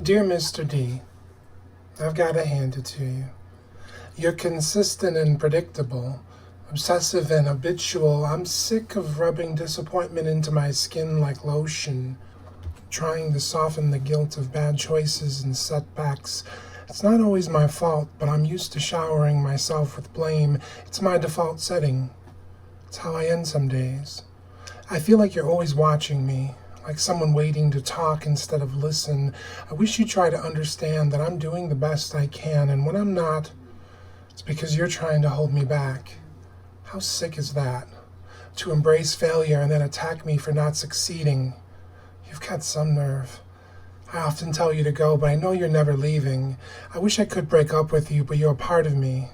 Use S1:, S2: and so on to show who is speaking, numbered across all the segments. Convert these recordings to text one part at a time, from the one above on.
S1: Dear Mr. D, I've got to hand it to you. You're consistent and predictable, obsessive and habitual. I'm sick of rubbing disappointment into my skin like lotion, trying to soften the guilt of bad choices and setbacks. It's not always my fault, but I'm used to showering myself with blame. It's my default setting. It's how I end some days. I feel like you're always watching me, like someone waiting to talk instead of listen. I wish you'd try to understand that I'm doing the best I can, and when I'm not, it's because you're trying to hold me back. How sick is that? To embrace failure and then attack me for not succeeding. You've got some nerve. I often tell you to go, but I know you're never leaving. I wish I could break up with you, but you're a part of me.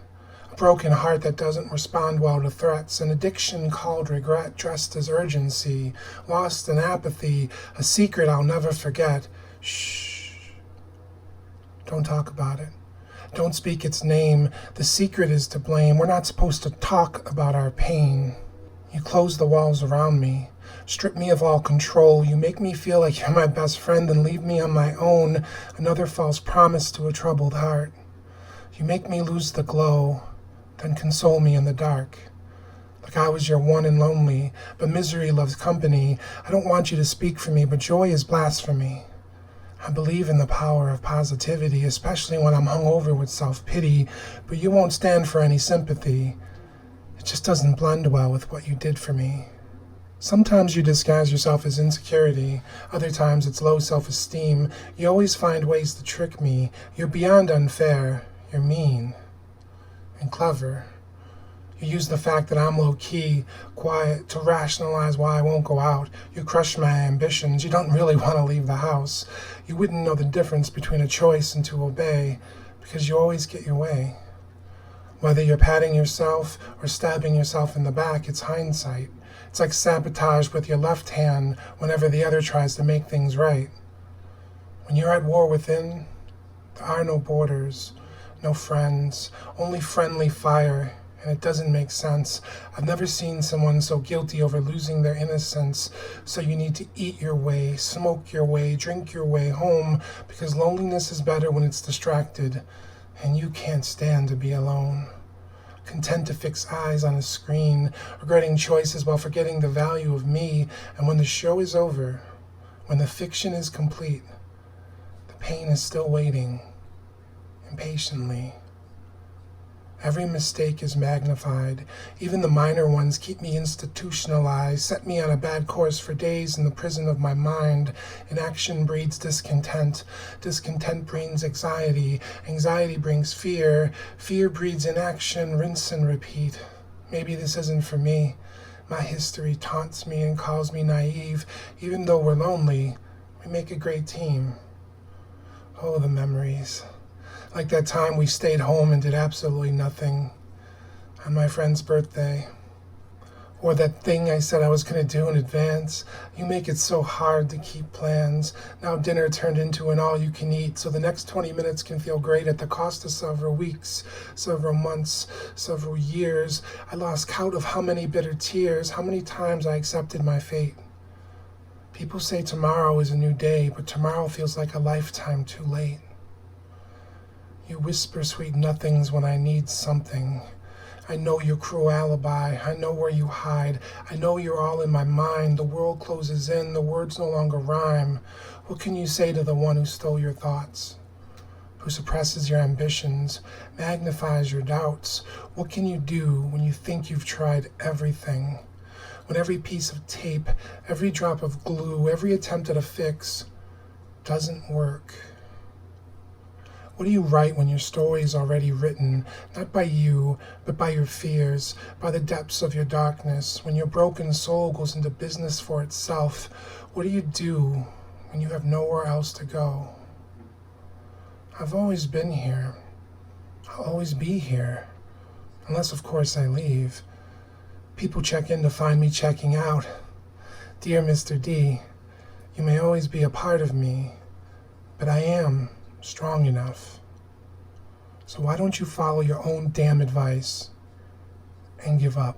S1: A broken heart that doesn't respond well to threats, an addiction called regret dressed as urgency, lost in apathy, a secret I'll never forget. Shh. Don't talk about it. Don't speak its name. The secret is to blame. We're not supposed to talk about our pain. You close the walls around me, strip me of all control. You make me feel like you're my best friend and leave me on my own, another false promise to a troubled heart. You make me lose the glow, then console me in the dark. Like I was your one and lonely, but misery loves company. I don't want you to speak for me, but joy is blasphemy. I believe in the power of positivity, especially when I'm hungover with self-pity, but you won't stand for any sympathy. It just doesn't blend well with what you did for me. Sometimes you disguise yourself as insecurity, other times it's low self-esteem. You always find ways to trick me. You're beyond unfair. You're mean and clever. You use the fact that I'm low-key, quiet, to rationalize why I won't go out. You crush my ambitions. You don't really want to leave the house. You wouldn't know the difference between a choice and to obey, because you always get your way. Whether you're patting yourself or stabbing yourself in the back, it's hindsight. It's like sabotage with your left hand whenever the other tries to make things right. When you're at war within, there are no borders, no friends, only friendly fire. And it doesn't make sense. I've never seen someone so guilty over losing their innocence. So you need to eat your way, smoke your way, drink your way home, because loneliness is better when it's distracted, and you can't stand to be alone. Content to fix eyes on a screen, regretting choices while forgetting the value of me. And when the show is over, when the fiction is complete, the pain is still waiting, impatiently. Every mistake is magnified. Even the minor ones keep me institutionalized, set me on a bad course for days in the prison of my mind. Inaction breeds discontent. Discontent breeds anxiety. Anxiety brings fear. Fear breeds inaction. Rinse and repeat. Maybe this isn't for me. My history taunts me and calls me naive. Even though we're lonely, we make a great team. Oh, the memories. Like that time we stayed home and did absolutely nothing on my friend's birthday. Or that thing I said I was going to do in advance. You make it so hard to keep plans. Now dinner turned into an all-you-can-eat, so the next 20 minutes can feel great at the cost of several weeks, several months, several years. I lost count of how many bitter tears, how many times I accepted my fate. People say tomorrow is a new day, but tomorrow feels like a lifetime too late. You whisper sweet nothings when I need something. I know your cruel alibi. I know where you hide. I know you're all in my mind. The world closes in. The words no longer rhyme. What can you say to the one who stole your thoughts? Who suppresses your ambitions, magnifies your doubts? What can you do when you think you've tried everything? When every piece of tape, every drop of glue, every attempt at a fix doesn't work? What do you write when your story is already written, not by you, but by your fears, by the depths of your darkness? When your broken soul goes into business for itself, what do you do when you have nowhere else to go? I've always been here. I'll always be here. Unless, of course, I leave. People check in to find me checking out. Dear Mr. D, you may always be a part of me, but I am strong enough. So why don't you follow your own damn advice and give up?